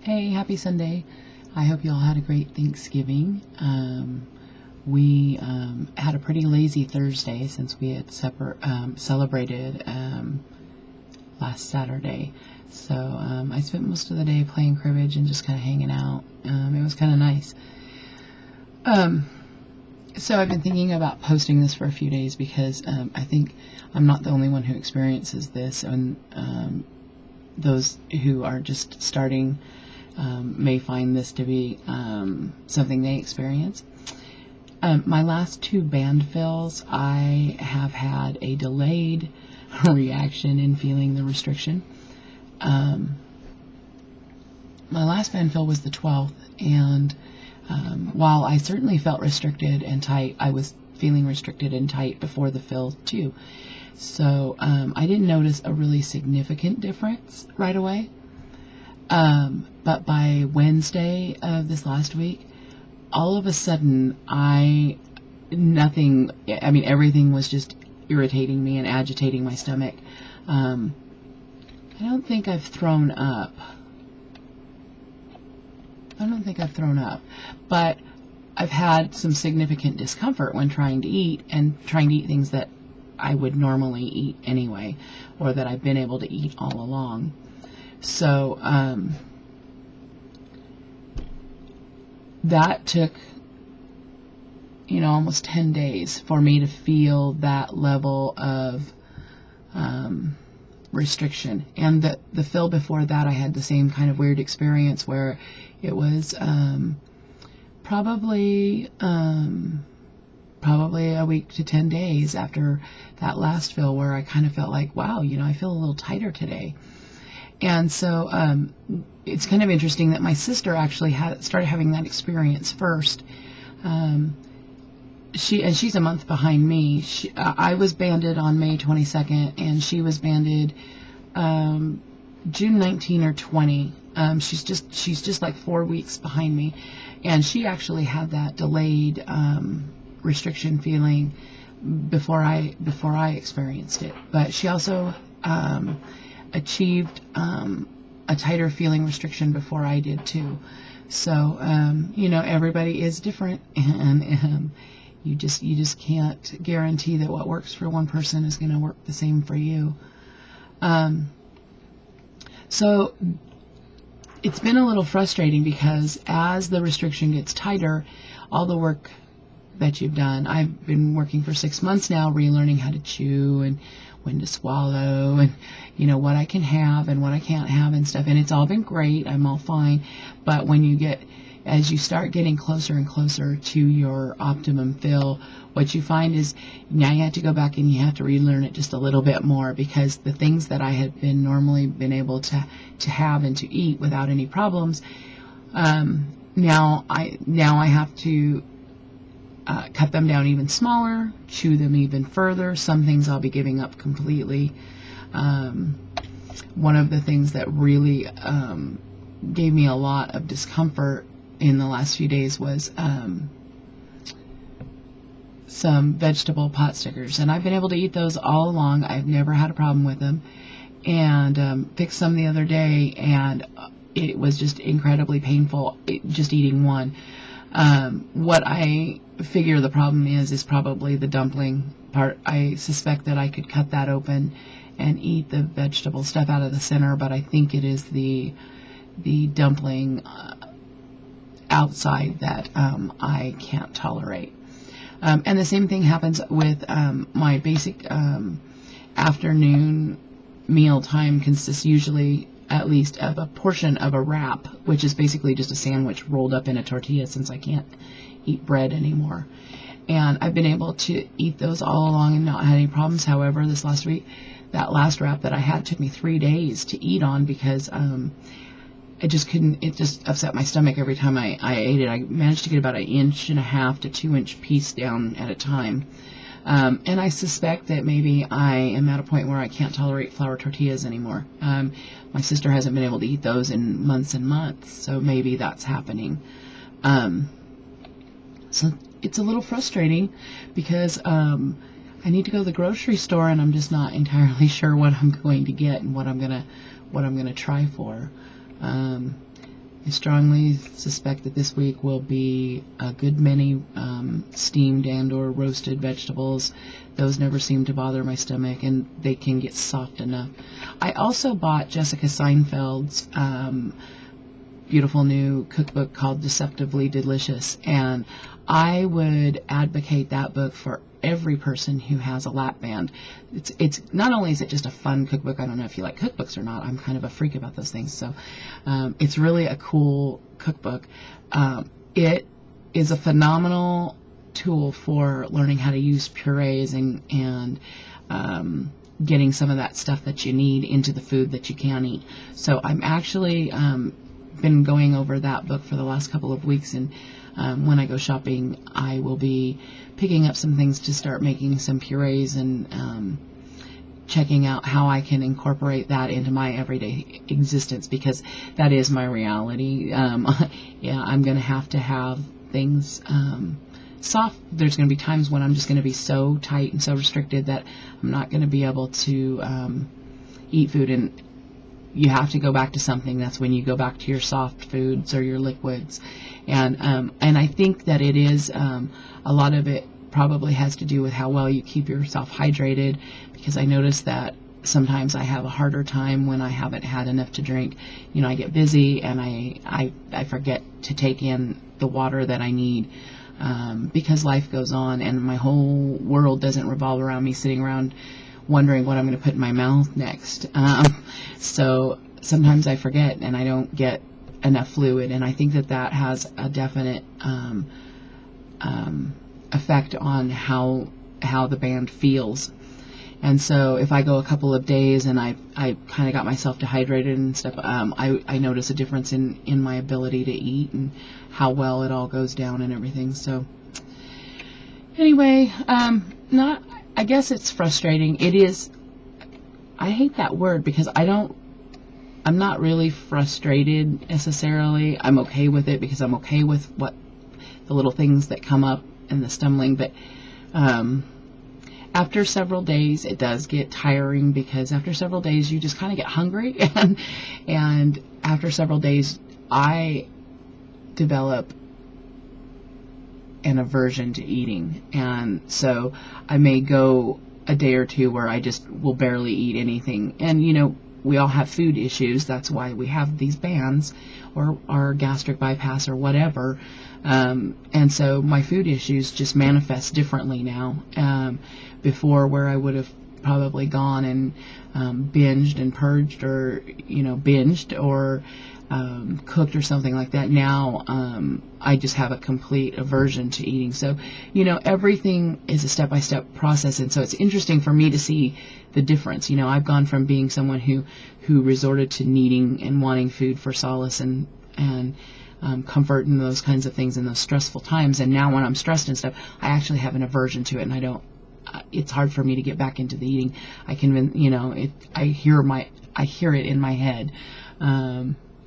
Hey, happy Sunday. I hope you all had a great Thanksgiving. We had a pretty lazy Thursday since we had celebrated last Saturday. So I spent most of the day playing cribbage and just kind of hanging out. It was kind of nice. So I've been thinking about posting this for a few days because I think I'm not the only one who experiences this, and those who are just starting may find this to be something they experience. My last two band fills, I have had a delayed reaction in feeling the restriction. My last band fill was the 12th, and while I certainly felt restricted and tight, I was feeling restricted and tight before the fill too. So I didn't notice a really significant difference right away. But by Wednesday of this last week, all of a sudden, everything was just irritating me and agitating my stomach. I don't think I've thrown up. But I've had some significant discomfort when trying to eat things that I would normally eat anyway, or that I've been able to eat all along. So that took, almost 10 days for me to feel that level of restriction. And the fill before that, I had the same kind of weird experience where it was probably a week to 10 days after that last fill where I kind of felt like, wow, I feel a little tighter today. And so it's kind of interesting that my sister actually started having that experience first. She's a month behind me. I was banded on May 22nd, and she was banded June 19 or 20. She's just like 4 weeks behind me, and she actually had that delayed restriction feeling before I experienced it. But she also achieved a tighter feeling restriction before I did too. So everybody is different, and you just can't guarantee that what works for one person is going to work the same for you. So it's been a little frustrating because as the restriction gets tighter, all the work that you've done, I've been working for 6 months now, relearning how to chew and when to swallow, and what I can have and what I can't have and stuff, and it's all been great. I'm all fine. But as you start getting closer and closer to your optimum fill, what you find is now you have to go back and you have to relearn it just a little bit more, because the things that I had normally been able to have and to eat without any problems, now I have to cut them down even smaller, chew them even further. Some things I'll be giving up completely. One of the things that really gave me a lot of discomfort in the last few days was some vegetable pot stickers, and I've been able to eat those all along. I've never had a problem with them, and fixed some the other day, and it was just incredibly painful just eating one. What I figure the problem is probably the dumpling part. I suspect that I could cut that open and eat the vegetable stuff out of the center, but I think it is the dumpling outside that I can't tolerate. And the same thing happens with my basic afternoon meal time consists usually at least of a portion of a wrap, which is basically just a sandwich rolled up in a tortilla, since I can't eat bread anymore. And I've been able to eat those all along and not had any problems. However, this last week, that last wrap that I had took me 3 days to eat on, because it just upset my stomach every time I ate it. I managed to get about 1.5 to 2 inch piece down at a time. And I suspect that maybe I am at a point where I can't tolerate flour tortillas anymore. My sister hasn't been able to eat those in months and months, so maybe that's happening. So it's a little frustrating because I need to go to the grocery store, and I'm just not entirely sure what I'm going to get and what I'm gonna try for. I strongly suspect that this week will be a good many steamed and or roasted vegetables. Those never seem to bother my stomach, and they can get soft enough. I also bought Jessica Seinfeld's beautiful new cookbook called Deceptively Delicious, and I would advocate that book for every person who has a lap band. It's not only is it just a fun cookbook, I don't know if you like cookbooks or not, I'm kind of a freak about those things, so it's really a cool cookbook. It is a phenomenal tool for learning how to use purees and getting some of that stuff that you need into the food that you can eat. So I'm actually been going over that book for the last couple of weeks, and when I go shopping, I will be picking up some things to start making some purees and checking out how I can incorporate that into my everyday existence, because that is my reality. Yeah, I'm going to have things soft. There's going to be times when I'm just going to be so tight and so restricted that I'm not going to be able to eat food, and you have to go back to something. That's when you go back to your soft foods or your liquids. And I think that it is, a lot of it probably has to do with how well you keep yourself hydrated, because I notice that sometimes I have a harder time when I haven't had enough to drink. You know, I get busy and I forget to take in the water that I need, because life goes on and my whole world doesn't revolve around me sitting around wondering what I'm going to put in my mouth next. So sometimes I forget and I don't get enough fluid, and I think that has a definite effect on how the band feels. And so if I go a couple of days and I kind of got myself dehydrated and stuff, I notice a difference in my ability to eat and how well it all goes down and everything. So anyway, I guess it's frustrating. It is. I hate that word because I'm not really frustrated necessarily. I'm okay with it because I'm okay with what the little things that come up and the stumbling. But after several days, it does get tiring, because after several days, you just kind of get hungry. And after several days, I develop an aversion to eating, and so I may go a day or two where I just will barely eat anything. And you know, we all have food issues. That's why we have these bands or gastric bypass or whatever. And so my food issues just manifest differently now. Before, where I would have probably gone and binged and purged, or binged or cooked or something like that. Now I just have a complete aversion to eating. So everything is a step-by-step process, and so it's interesting for me to see the difference. I've gone from being someone who resorted to needing and wanting food for solace and comfort and those kinds of things in those stressful times, and now when I'm stressed and stuff, I actually have an aversion to it, and I don't. It's hard for me to get back into the eating. I hear it in my head.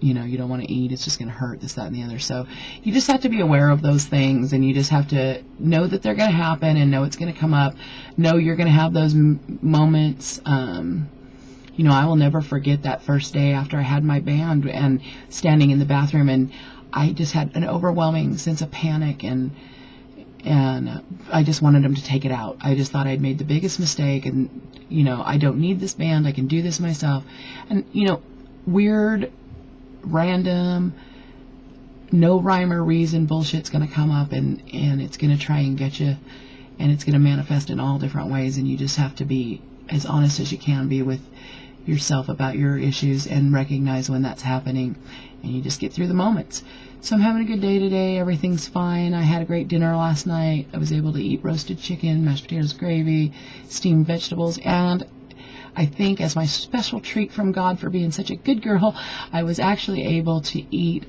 You don't want to eat, it's just going to hurt, this, that, and the other. So you just have to be aware of those things, and you just have to know that they're going to happen, and know it's going to come up. Know you're going to have those moments. I will never forget that first day after I had my band and standing in the bathroom, and I just had an overwhelming sense of panic, and I just wanted him to take it out. I just thought I'd made the biggest mistake, and I don't need this band, I can do this myself. And weird, random, no rhyme or reason bullshit's going to come up, and it's going to try and get you, and it's going to manifest in all different ways, and you just have to be as honest as you can be with yourself about your issues and recognize when that's happening, and you just get through the moments. So I'm having a good day today. Everything's fine. I had a great dinner last night. I was able to eat roasted chicken, mashed potatoes, gravy, steamed vegetables, and I think as my special treat from God for being such a good girl, I was actually able to eat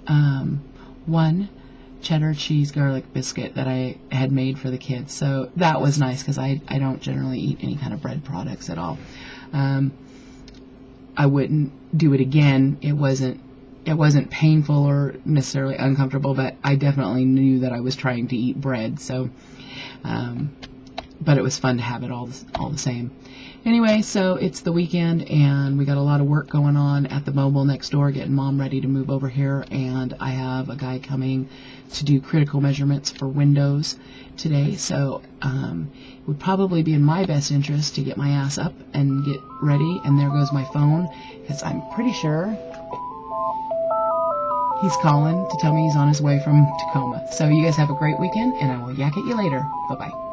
one cheddar cheese garlic biscuit that I had made for the kids. So that was nice, because I don't generally eat any kind of bread products at all. I wouldn't do it again. It wasn't painful or necessarily uncomfortable, but I definitely knew that I was trying to eat bread. So, but it was fun to have it all the same. Anyway, so it's the weekend, and we got a lot of work going on at the mobile next door, getting Mom ready to move over here, and I have a guy coming to do critical measurements for windows today, so it would probably be in my best interest to get my ass up and get ready. And there goes my phone, because I'm pretty sure he's calling to tell me he's on his way from Tacoma. So you guys have a great weekend, and I will yak at you later. Bye-bye.